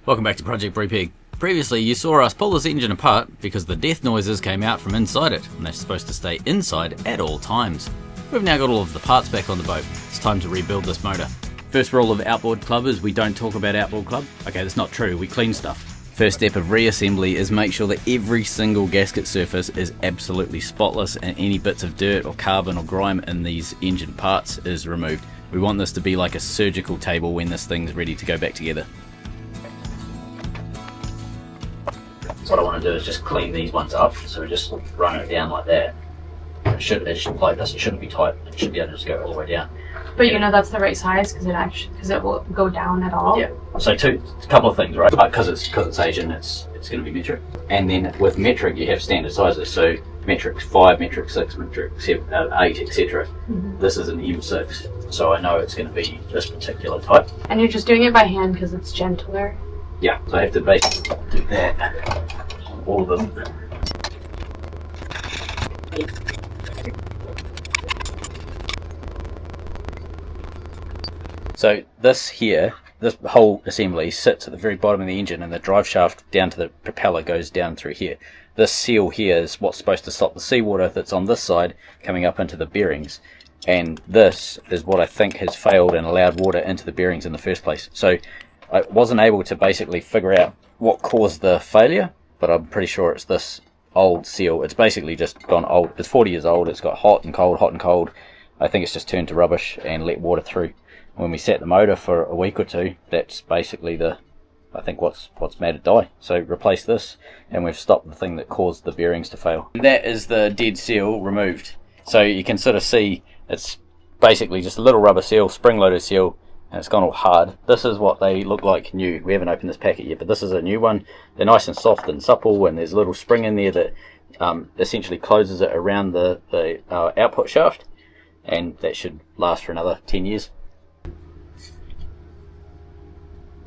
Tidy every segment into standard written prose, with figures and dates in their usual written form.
Welcome back to Project Brupeg. Previously you saw us pull this engine apart because the death noises came out from inside it, and they're supposed to stay inside at all times. We've now got all of the parts back on the boat. It's time to rebuild this motor. First rule of Outboard Club is we don't talk about Outboard Club. Okay, that's not true, we clean stuff. First step of reassembly is make sure that every single gasket surface is absolutely spotless and any bits of dirt or carbon or grime in these engine parts is removed. We want this to be like a surgical table when this thing's ready to go back together. What I want to do is just clean these ones up, so we just run it down like that. It should like this. It shouldn't be tight. It should be able to just go all the way down. But you know that's the right size because it will go down at all. Yeah. So a couple of things, right? Because it's Asian, it's going to be metric. And then with metric, you have standard sizes. So metric 5, metric 6, metric 7, 8, etc. This is an M6, so I know it's going to be this particular type. And you're just doing it by hand because it's gentler. Yeah, so I have to basically do that on all of them. So this whole assembly sits at the very bottom of the engine, and the drive shaft down to the propeller goes down through here. This seal here is what's supposed to stop the seawater that's on this side coming up into the bearings. And this is what I think has failed and allowed water into the bearings in the first place. So I wasn't able to basically figure out what caused the failure, but I'm pretty sure it's this old seal. It's basically just gone old. It's 40 years old. It's got hot and cold, hot and cold. I think it's just turned to rubbish and let water through. When we sat the motor for a week or two, that's basically I think what's made it die. So replace this, and we've stopped the thing that caused the bearings to fail. And that is the dead seal removed. So you can sort of see it's basically just a little rubber seal, spring-loaded seal, and it's gone all hard. This is what they look like new. We haven't opened this packet yet, but this is a new one. They're nice and soft and supple, and there's a little spring in there that essentially closes it around the output shaft, and that should last for another 10 years.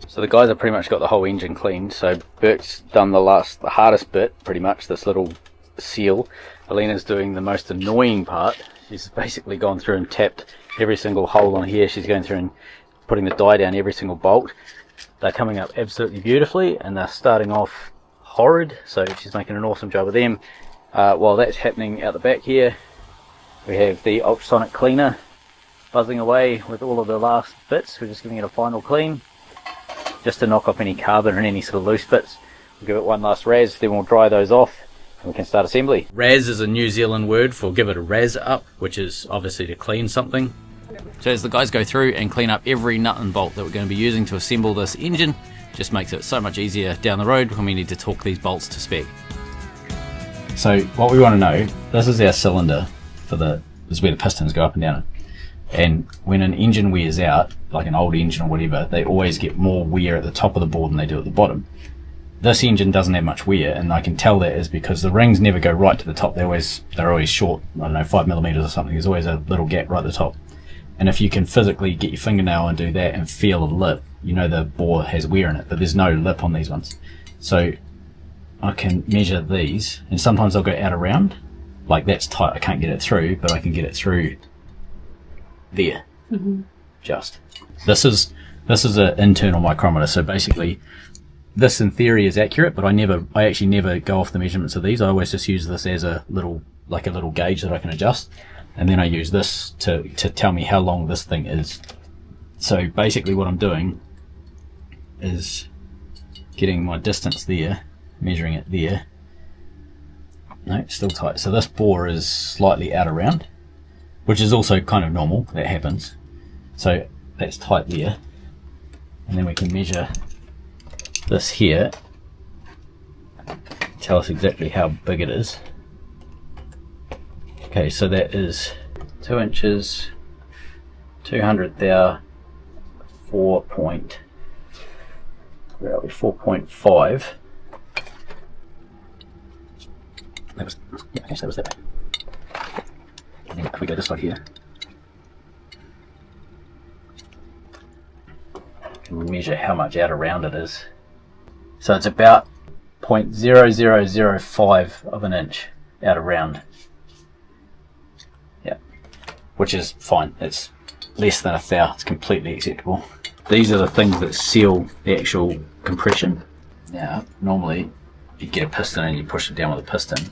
So the guys have pretty much got the whole engine cleaned. So Bert's done the hardest bit, pretty much, this little seal. Alina's doing the most annoying part. She's basically gone through and tapped every single hole on here. She's going through and putting the die down every single bolt. They're coming up absolutely beautifully, and they're starting off horrid, so she's making an awesome job of them. While that's happening out the back here, we have the ultrasonic cleaner buzzing away with all of the last bits. We're just giving it a final clean just to knock off any carbon and any sort of loose bits. We'll give it one last razz, then we'll dry those off and we can start assembly. Razz is a New Zealand word for give it a razz up, which is obviously to clean something. So as the guys go through and clean up every nut and bolt that we're going to be using to assemble this engine, just makes it so much easier down the road when we need to torque these bolts to spec. So what we want to know, this is our cylinder this is where the pistons go up and down. And when an engine wears out, like an old engine or whatever, they always get more wear at the top of the board than they do at the bottom. This engine doesn't have much wear, and I can tell that is because the rings never go right to the top. They're always short, I don't know, 5mm or something. There's always a little gap right at the top. And if you can physically get your fingernail and do that and feel a lip, you know the bore has wear in it, but there's no lip on these ones. So I can measure these, and sometimes they'll go out around, like that's tight, I can't get it through, but I can get it through there. Just this is an internal micrometer, so basically this in theory is accurate, but I actually never go off the measurements of these. I always just use this as a little gauge that I can adjust, and then I use this to tell me how long this thing is. So basically what I'm doing is getting my distance there, measuring it there. No, still tight. So this bore is slightly out around, which is also kind of normal, that happens. So that's tight there. And then we can measure this here, tell us exactly how big it is. Okay, so that is 2 inches, 200 thou, 4.5. That was that big. And then if we go this way here, we can measure how much out around it is. So it's about 0.0005 of an inch out around. Yeah, which is fine. It's less than a thou. It's completely acceptable. These are the things that seal the actual compression. Now, normally you get a piston and you push it down with a piston,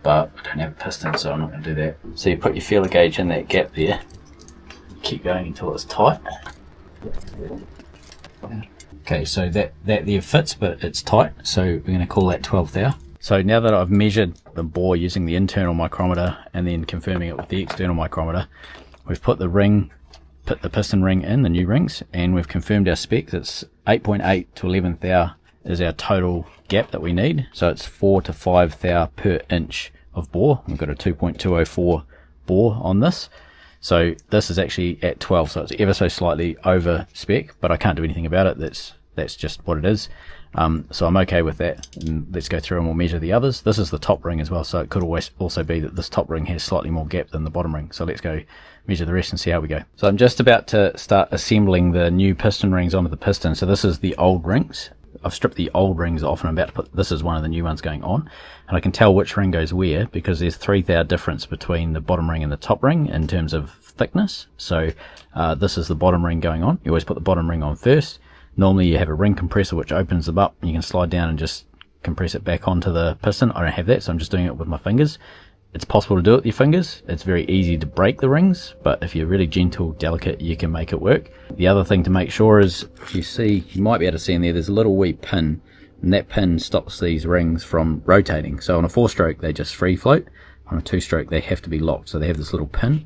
but I don't have a piston, so I'm not going to do that. So you put your feeler gauge in that gap there, keep going until it's tight. Okay, so that there fits, but it's tight, so we're going to call that 12 thou. So now that I've measured the bore using the internal micrometer and then confirming it with the external micrometer, we've put the piston ring in, the new rings, and we've confirmed our specs. It's 8.8 to 11 thou is our total gap that we need. So it's 4 to 5 thou per inch of bore. We've got a 2.204 bore on this. So this is actually at 12, so it's ever so slightly over spec, but I can't do anything about it. That's just what it is. So I'm okay with that, and let's go through and we'll measure the others. This is the top ring as well, so it could always also be that this top ring has slightly more gap than the bottom ring. So let's go measure the rest and see how we go. So I'm just about to start assembling the new piston rings onto the piston. So this is the old rings. I've stripped the old rings off and I'm about to put, this is one of the new ones going on, and I can tell which ring goes where because there's 3 thou difference between the bottom ring and the top ring in terms of thickness. So this is the bottom ring going on. You always put the bottom ring on first. Normally you have a ring compressor which opens them up and you can slide down and just compress it back onto the piston. I don't have that, so I'm just doing it with my fingers. It's possible to do it with your fingers. It's very easy to break the rings, but if you're really gentle, delicate, you can make it work. The other thing to make sure is, if you see, you might be able to see in there, there's a little wee pin, and that pin stops these rings from rotating. So on a 4-stroke, they just free float. On a 2-stroke, they have to be locked. So they have this little pin,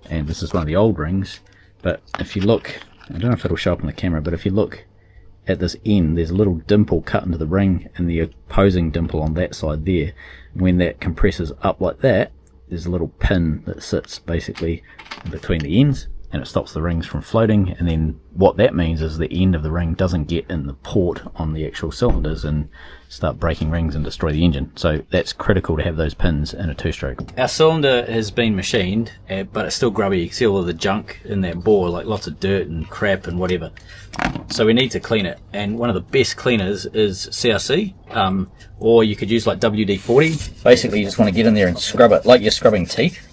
and this is one of the old rings. But if you look, I don't know if it'll show up on the camera, but if you look at this end, there's a little dimple cut into the ring and the opposing dimple on that side there. When that compresses up like that, there's a little pin that sits basically between the ends, and it stops the rings from floating. And then what that means is the end of the ring doesn't get in the port on the actual cylinders and start breaking rings and destroy the engine. So that's critical to have those pins in a 2-stroke. Our cylinder has been machined, but it's still grubby. You can see all of the junk in that bore, like lots of dirt and crap and whatever. So we need to clean it, and one of the best cleaners is CRC, or you could use like WD-40. Basically you just want to get in there and scrub it like you're scrubbing teeth.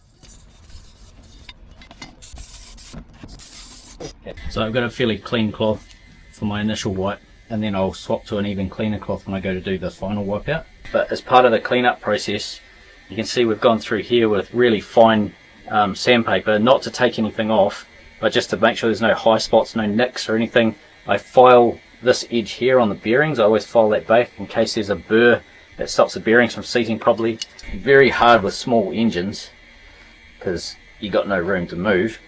So I've got a fairly clean cloth for my initial wipe, and then I'll swap to an even cleaner cloth when I go to do the final wipe out. But as part of the cleanup process, you can see we've gone through here with really fine sandpaper, not to take anything off, but just to make sure there's no high spots, no nicks or anything. I file this edge here on the bearings. I always file that back in case there's a burr that stops the bearings from seating properly. Very hard with small engines because you got no room to move.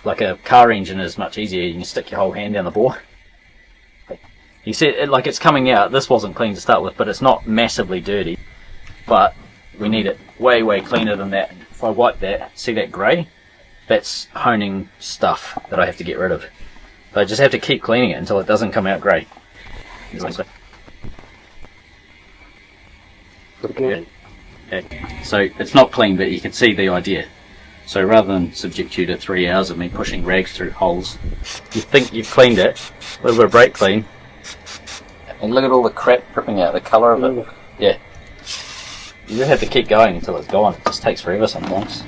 Like a car engine is much easier. You can stick your whole hand down the bore. You see it, like it's coming out. This wasn't clean to start with, but it's not massively dirty. But we need it way, way cleaner than that. If I wipe that, see that grey? That's honing stuff that I have to get rid of. So I just have to keep cleaning it until it doesn't come out grey. Yeah. So it's not clean, but you can see the idea. So rather than subject you to 3 hours of me pushing rags through holes, you think you've cleaned it, a little bit of brake clean, and look at all the crap dripping out, the colour of it. Yeah. You just have to keep going until it's gone. It just takes forever sometimes.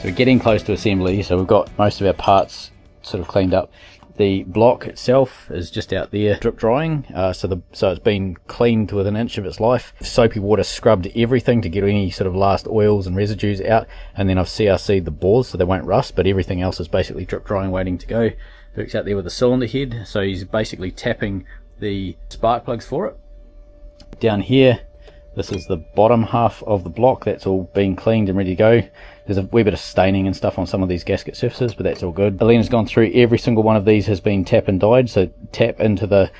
So we're getting close to assembly, so we've got most of our parts sort of cleaned up. The block itself is just out there drip drying, so it's been cleaned to within an inch of its life. Soapy water scrubbed everything to get any sort of last oils and residues out, and then I've CRC'd the bores so they won't rust, but everything else is basically drip drying, waiting to go. Works out there with the cylinder head, so he's basically tapping the spark plugs for it. Down here, this is the bottom half of the block. That's all been cleaned and ready to go. There's a wee bit of staining and stuff on some of these gasket surfaces, but that's all good. Alina's gone through every single one of these, has been tap and dyed, so tap into the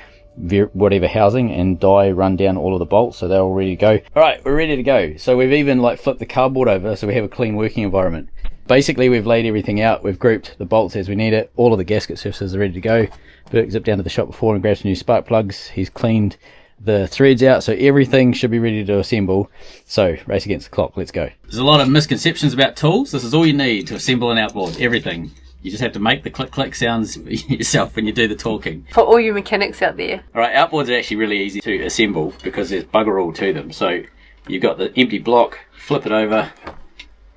whatever housing and dye run down all of the bolts, so they're all ready to go. Alright, we're ready to go. So we've even like flipped the cardboard over so we have a clean working environment. Basically we've laid everything out, we've grouped the bolts as we need it, all of the gasket surfaces are ready to go. Bert zipped down to the shop before and grabbed some new spark plugs. He's cleaned the threads out, so everything should be ready to assemble. So race against the clock, let's go. There's a lot of misconceptions about tools. This is all you need to assemble an outboard, everything. You just have to make the click click sounds yourself when you do the talking. For all you mechanics out there. Alright, outboards are actually really easy to assemble because there's bugger all to them. So you've got the empty block, flip it over,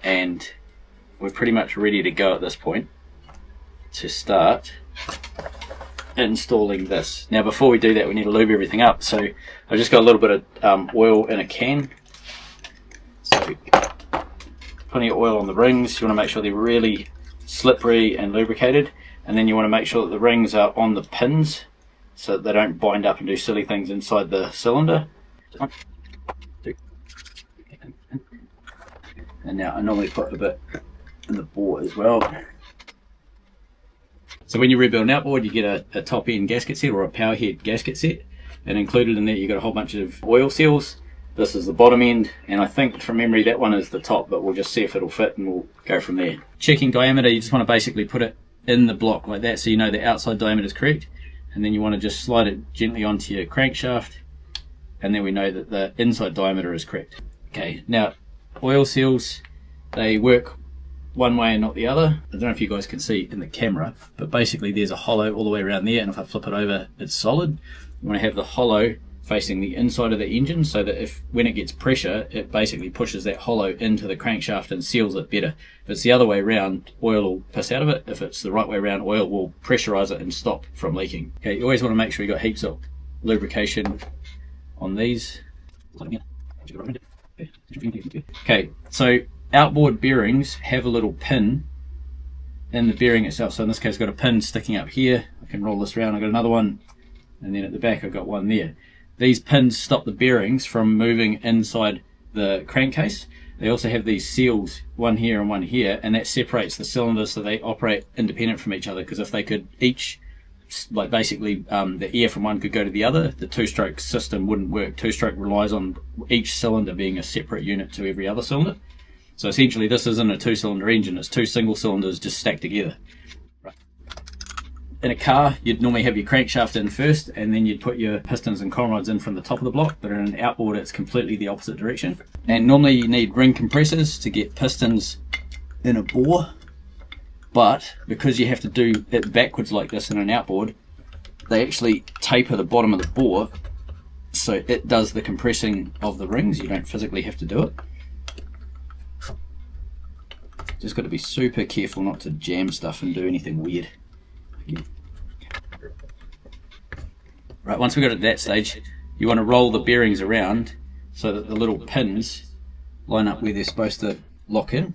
and we're pretty much ready to go at this point to start installing this. Now before we do that, we need to lube everything up. So I've just got a little bit of oil in a can. So putting your oil on the rings, you want to make sure they're really slippery and lubricated, and then you want to make sure that the rings are on the pins so that they don't bind up and do silly things inside the cylinder. And now I normally put a bit in the bore as well. So when you rebuild an outboard, you get a top end gasket set or a power head gasket set, and included in that you've got a whole bunch of oil seals. This is the bottom end, and I think from memory that one is the top, but we'll just see if it'll fit and we'll go from there. Checking diameter, you just want to basically put it in the block like that so you know the outside diameter is correct, and then you want to just slide it gently onto your crankshaft, and then we know that the inside diameter is correct. Okay, now oil seals, they work one way and not the other. I don't know if you guys can see in the camera, but basically there's a hollow all the way around there, and if I flip it over it's solid. You want to have the hollow facing the inside of the engine so that if when it gets pressure, it basically pushes that hollow into the crankshaft and seals it better. If it's the other way around, oil will piss out of it. If it's the right way around, oil will pressurize it and stop from leaking. Okay, you always want to make sure you got heaps of lubrication on these. Okay, so outboard bearings have a little pin in the bearing itself. So in this case, I've got a pin sticking up here. I can roll this around. I've got another one, and then at the back I've got one there. These pins stop the bearings from moving inside the crankcase. They also have these seals, one here and one here, and that separates the cylinders so they operate independent from each other, because if they could each, like basically the air from one could go to the other, the two-stroke system wouldn't work. Two-stroke relies on each cylinder being a separate unit to every other cylinder. So essentially this isn't a two-cylinder engine, it's two single cylinders just stacked together. In a car, you'd normally have your crankshaft in first, and then you'd put your pistons and coil rods in from the top of the block, but in an outboard it's completely the opposite direction. And normally you need ring compressors to get pistons in a bore, but because you have to do it backwards like this in an outboard, they actually taper the bottom of the bore so it does the compressing of the rings. You don't physically have to do it. Just got to be super careful not to jam stuff and do anything weird. Right, once we got at that stage, you want to roll the bearings around so that the little pins line up where they're supposed to lock in.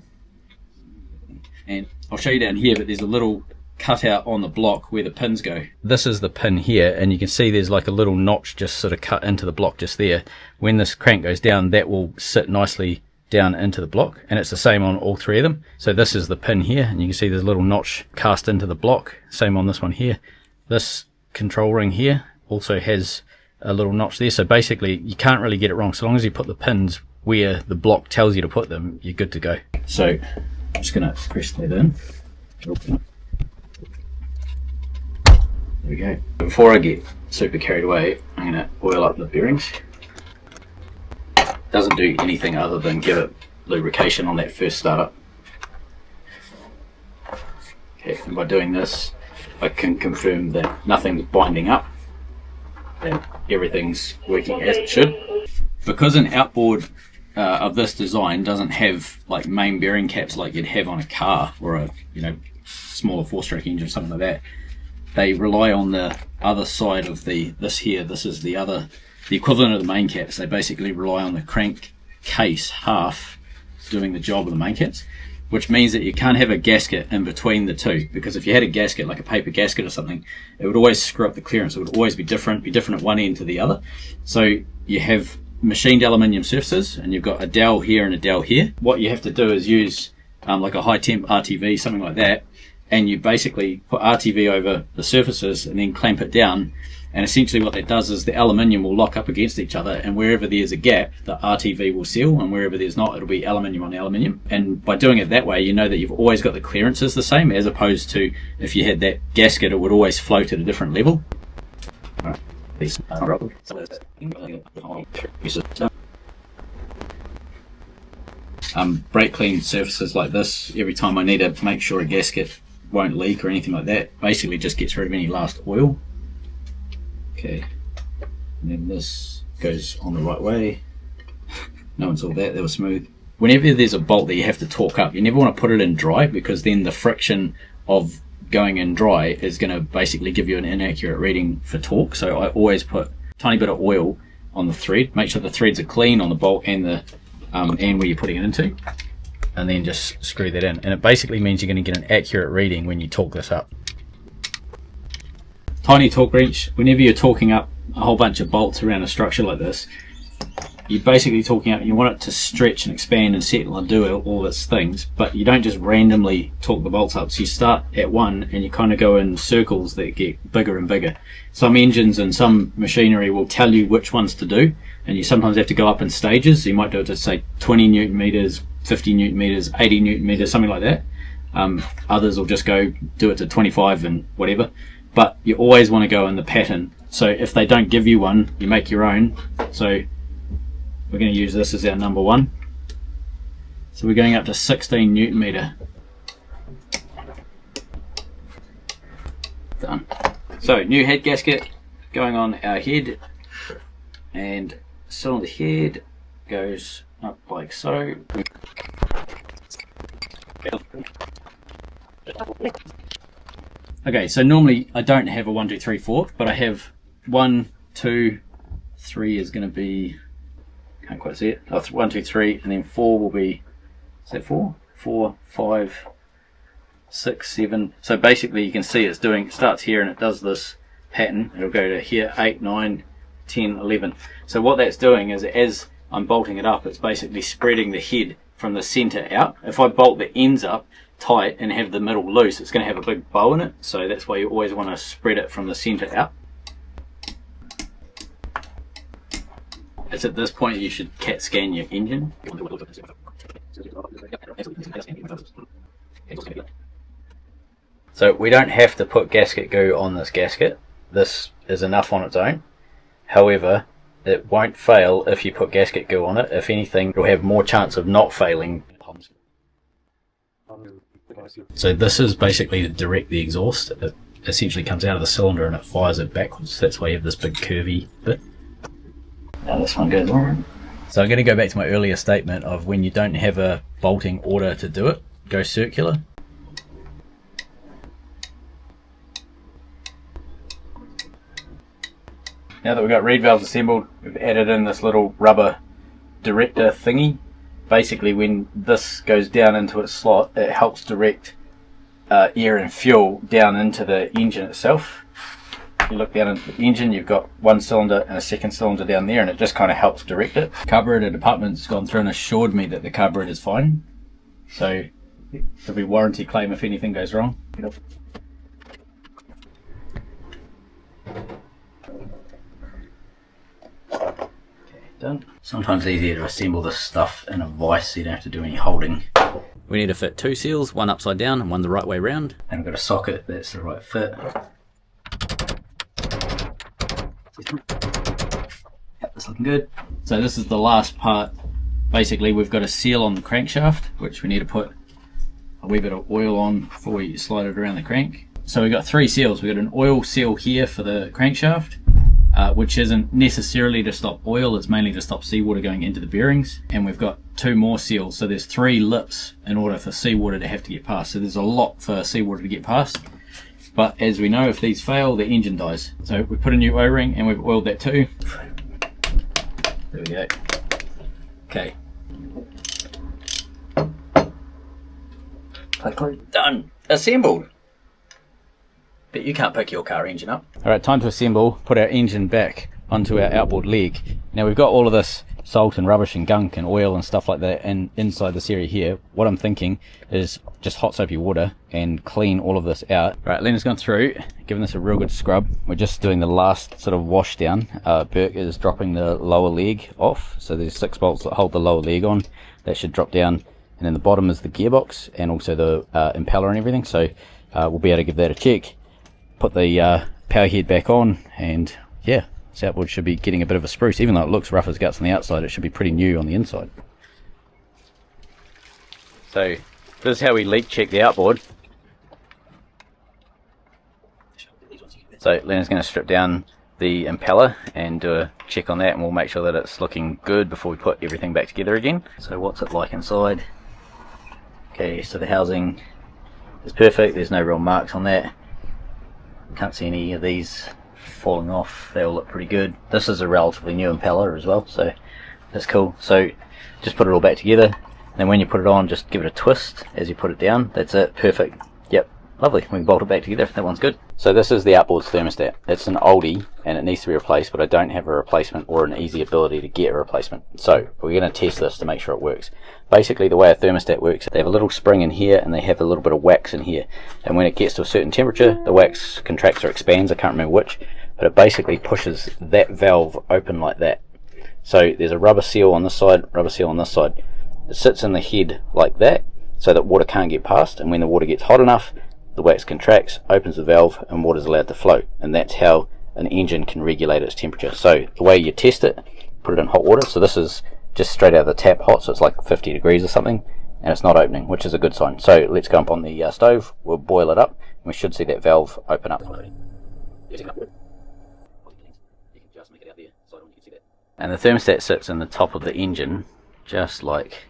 And I'll show you down here, but there's a little cutout on the block where the pins go. This is the pin here, and you can see there's like a little notch just sort of cut into the block just there. When this crank goes down, that will sit nicely down into the block, and it's the same on all three of them. So this is the pin here, and you can see there's a little notch cast into the block. Same on this one here. This control ring here also has a little notch there, so basically you can't really get it wrong. So long as you put the pins where the block tells you to put them, you're good to go. So I'm just going to press that in. There we go. Before I get super carried away, I'm going to oil up the bearings. Doesn't do anything other than give it lubrication on that first startup. Okay, and by doing this, I can confirm that nothing's binding up, that everything's working as it should. Because an outboard of this design doesn't have like main bearing caps like you'd have on a car or a smaller four-stroke engine or something like that, they rely on the other side of this here. This is the equivalent of the main caps. They basically rely on the crankcase half doing the job of the main caps, which means that you can't have a gasket in between the two, because if you had a gasket like a paper gasket or something, it would always screw up the clearance. It would always be different at one end to the other. So you have machined aluminium surfaces, and you've got a dowel here and a dowel here. What you have to do is use like a high temp RTV, something like that, and you basically put RTV over the surfaces and then clamp it down. And essentially what that does is the aluminium will lock up against each other, and wherever there's a gap, the RTV will seal, and wherever there's not, it'll be aluminium on aluminium. And by doing it that way, you know that you've always got the clearances the same, as opposed to if you had that gasket, it would always float at a different level. Brake clean surfaces like this, every time I need to make sure a gasket won't leak or anything like that, basically just gets rid of any last oil. Okay, and then this goes on the right way. No one saw that, that was smooth. whenever there's a bolt that you have to torque up, you never want to put it in dry, because then the friction of going in dry is going to basically give you an inaccurate reading for torque. So I always put a tiny bit of oil on the thread, make sure the threads are clean on the bolt and the and where you're putting it into, and then just screw that in. And it basically means you're going to get an accurate reading when you torque this up. Tiny torque wrench. Whenever you're torquing up a whole bunch of bolts around a structure like this, you're basically talking out, you want it to stretch and expand and settle and do all its things, but you don't just randomly torque the bolts up. So you start at one and you kind of go in circles that get bigger and bigger. Some engines and some machinery will tell you which ones to do, and you sometimes have to go up in stages. So you might do it to say 20 newton meters, 50 newton meters, 80 newton meters, something like that. Others will just go do it to 25 and whatever, but you always want to go in the pattern. So if they don't give you one, you make your own. So we're going to use this as our number one. So we're going up to 16 newton meter. Done. So new head gasket going on our head, and cylinder head goes up like so. Okay, so normally I don't have a 1, 2, 3, 4, but I have 1, 2, 3 is going to be, can't quite see it. Oh, 1, 2, 3, and then 4 will be, is that 4? 4, 5, 6, 7. So basically you can see it's doing, it starts here and it does this pattern. It'll go to here, 8, 9, 10, 11. So what that's doing is, as I'm bolting it up, it's basically spreading the head from the center out. If I bolt the ends up tight and have the middle loose, it's going to have a big bow in it. So that's why you always want to spread it from the center out. It's at this point you should CAT scan your engine. So we don't have to put gasket goo on this gasket. This is enough on its own. However, it won't fail if you put gasket goo on it. If anything, it'll have more chance of not failing. So this is basically to direct the exhaust. It essentially comes out of the cylinder and it fires it backwards. That's why you have this big curvy bit. Now this one goes on. So I'm going to go back to my earlier statement of when you don't have a bolting order to do it, go circular. Now that we've got reed valves assembled, we've added in this little rubber director thingy. Basically when this goes down into its slot, it helps direct air and fuel down into the engine itself. You look down into the engine, you've got one cylinder and a second cylinder down there, and it just kind of helps direct it. Carburetor department's gone through and assured me that the carburetor is fine. So there'll be warranty claim if anything goes wrong. Done. Sometimes easier to assemble this stuff in a vise so you don't have to do any holding. We need to fit 2 seals, one upside down and one the right way round. And we've got a socket that's the right fit. Yep, that's looking good. So this is the last part. Basically we've got a seal on the crankshaft, which we need to put a wee bit of oil on before we slide it around the crank. So we've got 3 seals. We've got an oil seal here for the crankshaft, which isn't necessarily to stop oil, it's mainly to stop seawater going into the bearings. And we've got 2 more seals, so there's 3 lips in order for seawater to have to get past. So there's a lot for seawater to get past. But as we know, if these fail, the engine dies. So we put a new O-ring and we've oiled that too. There we go. Okay. Done. Assembled. But you can't pick your car engine up. Alright, time to assemble, put our engine back onto our outboard leg. Now we've got all of this salt and rubbish and gunk and oil and stuff like that and inside this area here. What I'm thinking is just hot soapy water and clean all of this out. Right, Lena's gone through, giving this a real good scrub. We're just doing the last sort of wash down. Burke is dropping the lower leg off. So there's 6 bolts that hold the lower leg on. That should drop down. And then the bottom is the gearbox and also the impeller and everything. So we'll be able to give that a check. Put the power head back on, and yeah, this outboard should be getting a bit of a spruce. Even though it looks rough as guts on the outside, it should be pretty new on the inside. So this is how we leak check the outboard. So Lena's going to strip down the impeller and do a check on that, and we'll make sure that it's looking good before we put everything back together again. So what's it like inside? Okay, so the housing is perfect, there's no real marks on that. Can't see any of these falling off, they all look pretty good. This is a relatively new impeller as well, so that's cool. So just put it all back together, and then when you put it on, just give it a twist as you put it down. That's it, perfect. Yep, lovely. We can bolt it back together, that one's good. So this is the Outboard thermostat. It's an oldie and it needs to be replaced, but I don't have a replacement or an easy ability to get a replacement. So we're going to test this to make sure it works. Basically the way a thermostat works, they have a little spring in here and they have a little bit of wax in here, and when it gets to a certain temperature, the wax contracts or expands, I can't remember which, but it basically pushes that valve open like that. So there's a rubber seal on this side, rubber seal on this side. It sits in the head like that so that water can't get past, and when the water gets hot enough, the wax contracts, opens the valve, and water is allowed to flow. And that's how an engine can regulate its temperature. So the way you test it, put it in hot water. So this is just straight out of the tap hot, so it's like 50 degrees or something, and it's not opening, which is a good sign. So let's go up on the stove, we'll boil it up, and we should see that valve open up. And the thermostat sits in the top of the engine, just like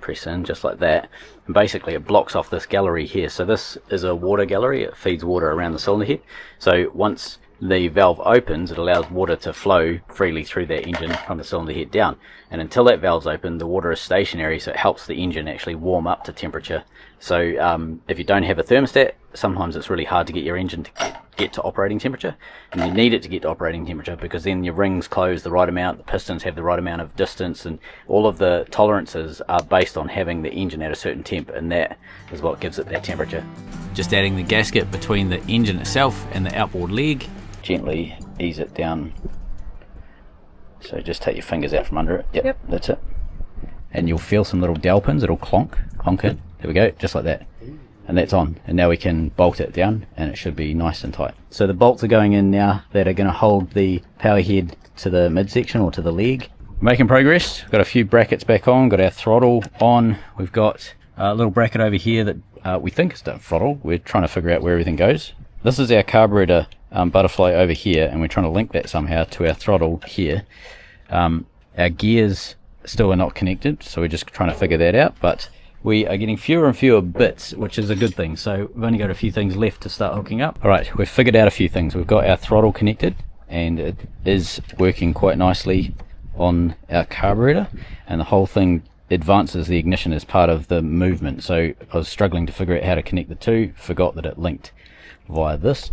press in, just like that, and basically it blocks off this gallery here. So this is a water gallery, it feeds water around the cylinder head. So once the valve opens, it allows water to flow freely through that engine from the cylinder head down, and until that valve's open, the water is stationary, so it helps the engine actually warm up to temperature. So if you don't have a thermostat, sometimes it's really hard to get your engine to get to operating temperature, and you need it to get to operating temperature because then your rings close the right amount, the pistons have the right amount of distance, and all of the tolerances are based on having the engine at a certain temp, and that is what gives it that temperature. Just adding the gasket between the engine itself and the outboard leg. Gently ease it down, so just take your fingers out from under it. Yep. That's it. And you'll feel some little dowel pins, it'll clonk it, there we go, just like that. And that's on, and now we can bolt it down and it should be nice and tight. So the bolts are going in now that are going to hold the power head to the midsection or to the leg. Making progress, got a few brackets back on, got our throttle on, we've got a little bracket over here that we think is the throttle, we're trying to figure out where everything goes. This is our carburetor butterfly over here, and we're trying to link that somehow to our throttle here. Our gears still are not connected, so we're just trying to figure that out, but we are getting fewer and fewer bits, which is a good thing. So we've only got a few things left to start hooking up. Alright, we've figured out a few things. We've got our throttle connected, and it is working quite nicely on our carburetor, and the whole thing advances the ignition as part of the movement. So I was struggling to figure out how to connect the two, forgot that it linked via this.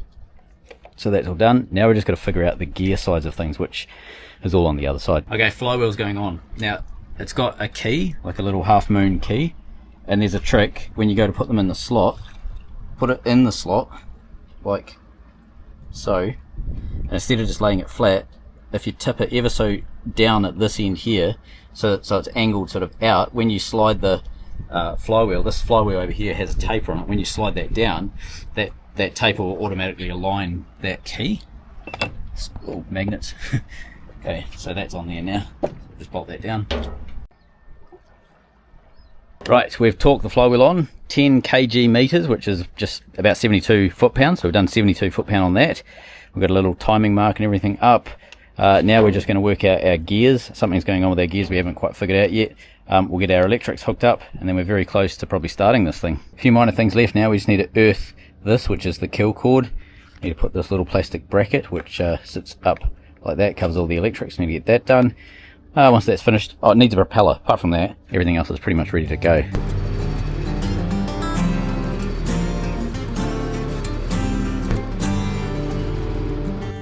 So that's all done. Now we're just got to figure out the gear sides of things, which is all on the other side. Okay, flywheel's going on. Now, it's got a key, like a little half moon key, and there's a trick. When you go to put them in the slot, put it in the slot, like so, and instead of just laying it flat, if you tip it ever so down at this end here, so it's angled sort of out, when you slide the flywheel, this flywheel over here has a taper on it, when you slide that down, that taper will automatically align that key. Oh, magnets. Okay, so that's on there now. Just bolt that down. Right, we've torqued the flywheel on, 10 kg meters, which is just about 72 foot-pounds. So we've done 72 foot-pound on that. We've got a little timing mark and everything up. Now we're just going to work out our gears. Something's going on with our gears we haven't quite figured out yet. We'll get our electrics hooked up, and then we're very close to probably starting this thing. A few minor things left now. We just need to earth this, which is the kill cord. Need to put this little plastic bracket, which sits up like that, covers all the electrics. Need to get that done. Once that's finished, it needs a propeller. Apart from that, everything else is pretty much ready to go.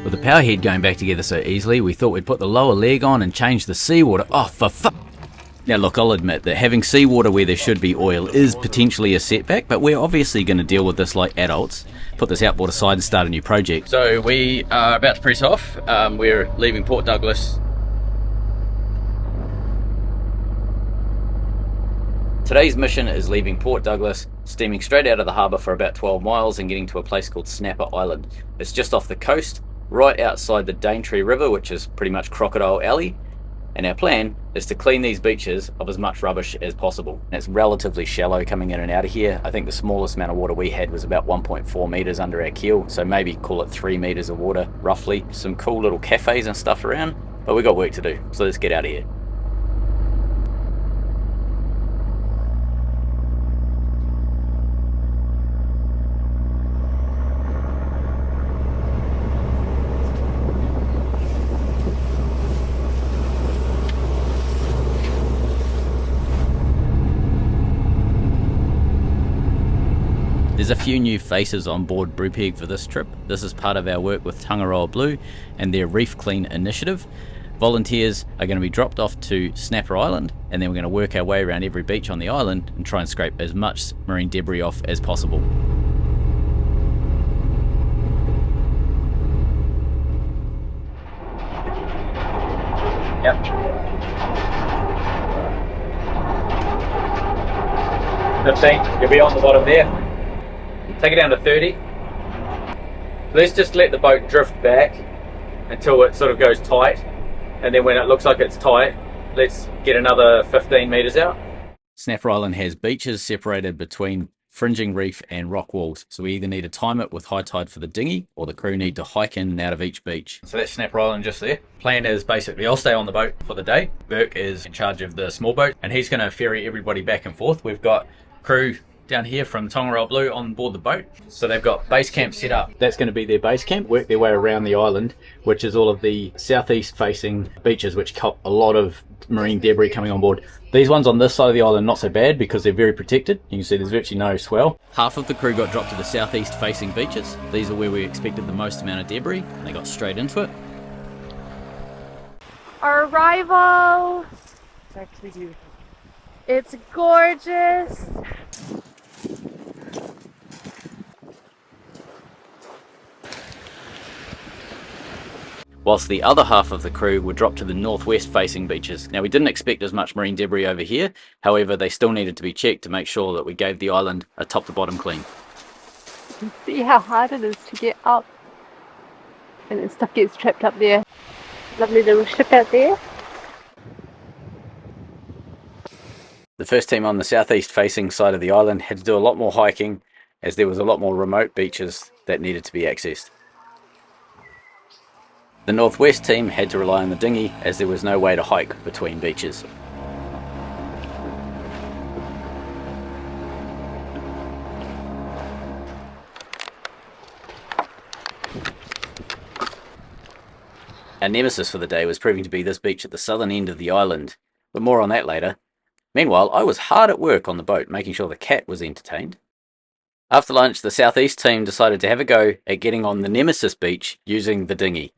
With the power head going back together so easily, we thought we'd put the lower leg on and change the seawater. Oh, for fuck! Now look, I'll admit that having seawater where there should be oil is potentially a setback, but we're obviously going to deal with this like adults. Put this outboard aside and start a new project. So we are about to press off. We're leaving Port Douglas. Today's mission is leaving Port Douglas, steaming straight out of the harbour for about 12 miles and getting to a place called Snapper Island. It's just off the coast, right outside the Daintree River, which is pretty much Crocodile Alley. And our plan is to clean these beaches of as much rubbish as possible. And it's relatively shallow coming in and out of here. I think the smallest amount of water we had was about 1.4 meters under our keel, so maybe call it 3 meters of water roughly. Some cool little cafes and stuff around, but we got work to do, so let's get out of here. There's a few new faces on board Brupeg for this trip. This is part of our work with Tangaroa Blue and their Reef Clean initiative. Volunteers are going to be dropped off to Snapper Island, and then we're going to work our way around every beach on the island and try and scrape as much marine debris off as possible. Yep. 15, you'll be on the bottom there. Take it down to 30. Let's just let the boat drift back until it sort of goes tight, and then when it looks like it's tight, let's get another 15 meters out. Snapper Island has beaches separated between fringing reef and rock walls, so we either need to time it with high tide for the dinghy, or the crew need to hike in and out of each beach. So that's Snapper Island just there. Plan is basically I'll stay on the boat for the day. Burke is in charge of the small boat, and he's going to ferry everybody back and forth. We've got crew down here from Tangaroa Blue on board the boat, so they've got base camp set up. That's going to be their base camp, work their way around the island, which is all of the southeast facing beaches which caught a lot of marine debris coming on board. These ones on this side of the island not so bad because they're very protected. You can see there's virtually no swell. Half of the crew got dropped to the southeast facing beaches. These are where we expected the most amount of debris, and they got straight into it. Our arrival. It's actually beautiful. It's gorgeous. Whilst the other half of the crew were dropped to the northwest facing beaches. Now, we didn't expect as much marine debris over here, however they still needed to be checked to make sure that we gave the island a top to bottom clean. You can see how hard it is to get up, and then stuff gets trapped up there. Lovely little ship out there. The first team on the southeast facing side of the island had to do a lot more hiking, as there was a lot more remote beaches that needed to be accessed. The northwest team had to rely on the dinghy as there was no way to hike between beaches. Our nemesis for the day was proving to be this beach at the southern end of the island, but more on that later. Meanwhile, I was hard at work on the boat making sure the cat was entertained. After lunch, the southeast team decided to have a go at getting on the nemesis beach using the dinghy.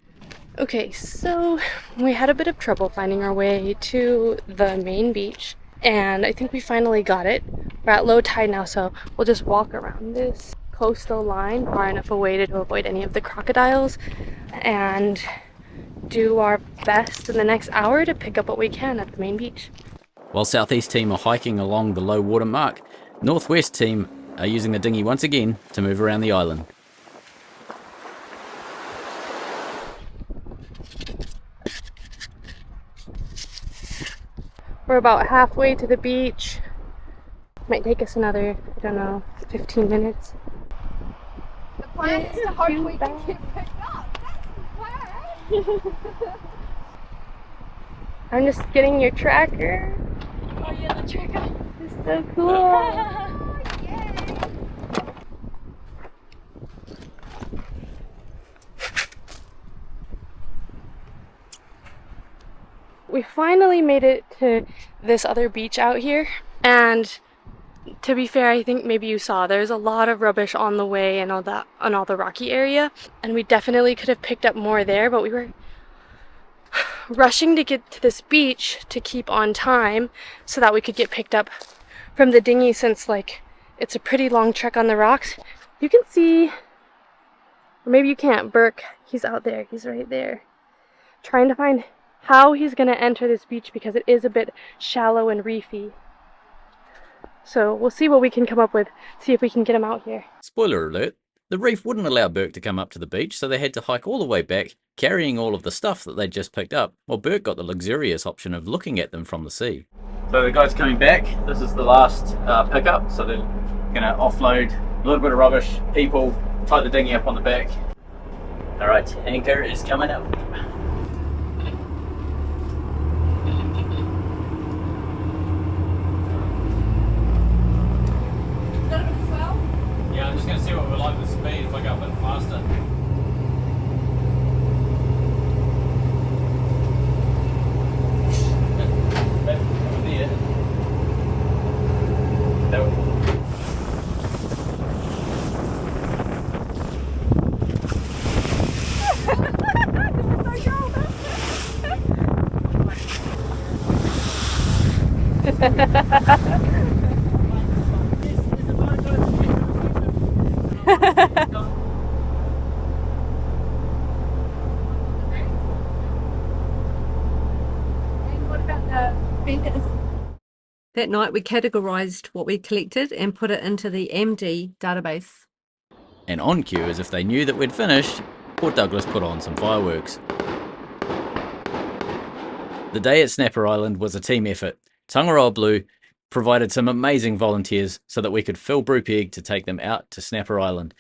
Okay, so we had a bit of trouble finding our way to the main beach, and I think we finally got it. We're at low tide now, so we'll just walk around this coastal line far enough away to avoid any of the crocodiles and do our best in the next hour to pick up what we can at the main beach. While southeast team are hiking along the low water mark, northwest team are using the dinghy once again to move around the island. We're about halfway to the beach. Might take us another, 15 minutes. The plan is to hopefully get picked up. That's the plan. I'm just getting your tracker. Oh yeah, the tracker. It's so cool. Oh, yay. We finally made it to this other beach out here, and to be fair, I think maybe you saw there's a lot of rubbish on the way and all that on all the rocky area, and we definitely could have picked up more there, but we were rushing to get to this beach to keep on time so that we could get picked up from the dinghy, since it's a pretty long trek on the rocks. You can see, or maybe you can't, Burke, he's out there, he's right there, trying to find how he's going to enter this beach because it is a bit shallow and reefy. So we'll see what we can come up with, see if we can get him out here. Spoiler alert, The reef wouldn't allow Burke to come up to the beach, so they had to hike all the way back, carrying all of the stuff that they'd just picked up, while Burke got the luxurious option of looking at them from the sea. So the guys coming back, this is the last pickup, so they're going to offload a little bit of rubbish, people, tie the dinghy up on the back. Alright, anchor is coming up. Yeah, I'm just going to see what we're like with speed if I go a bit faster. Over there. That night we categorised what we collected and put it into the MD database. And on cue, as if they knew that we'd finished, Port Douglas put on some fireworks. The day at Snapper Island was a team effort. Tangaroa Blue provided some amazing volunteers so that we could fill Brupeg to take them out to Snapper Island.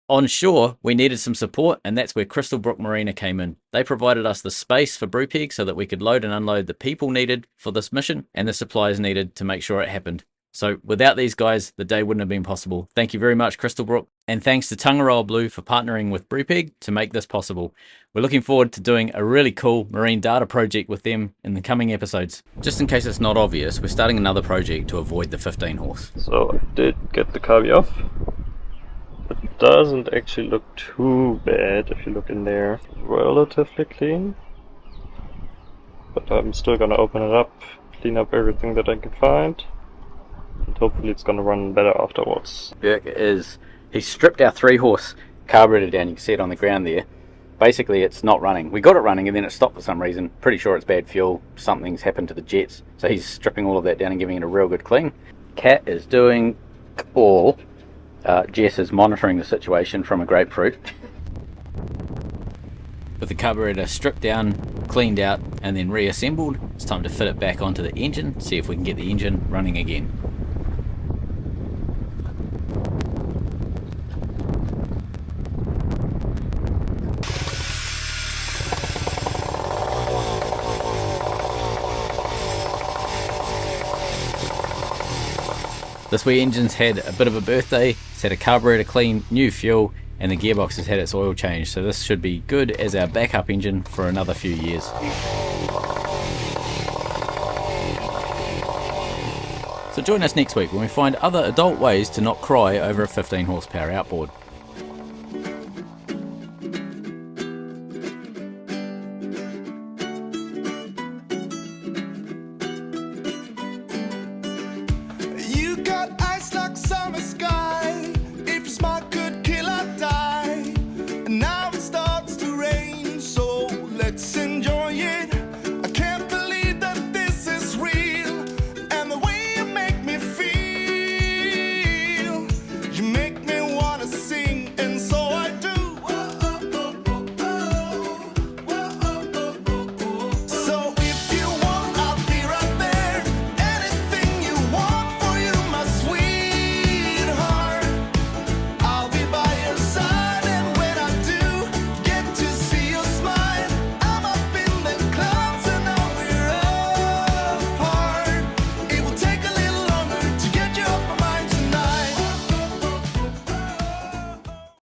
On shore, we needed some support, and that's where Crystal Brook Marina came in. They provided us the space for Brupeg so that we could load and unload the people needed for this mission and the supplies needed to make sure it happened. So without these guys, the day wouldn't have been possible. Thank you very much, Crystal Brook. And thanks to Tangaroa Blue for partnering with Brupeg to make this possible. We're looking forward to doing a really cool marine data project with them in the coming episodes. Just in case it's not obvious, we're starting another project to avoid the 15 horse. So I did get the cubby off. It doesn't actually look too bad if you look in there. Relatively clean. But I'm still gonna open it up, clean up everything that I can find. And hopefully it's gonna run better afterwards. Burke he's stripped our 3-horse carburetor down. You can see it on the ground there. Basically it's not running. We got it running and then it stopped for some reason. Pretty sure it's bad fuel. Something's happened to the jets. So he's stripping all of that down and giving it a real good clean. Cat is doing all. Jess is monitoring the situation from a grapefruit. With the carburetor stripped down, cleaned out and then reassembled, it's time to fit it back onto the engine, see if we can get the engine running again. This wee engine's had a bit of a birthday. It's had a carburetor clean, new fuel, and the gearbox has had its oil changed, so this should be good as our backup engine for another few years. So join us next week when we find other adult ways to not cry over a 15 horsepower outboard.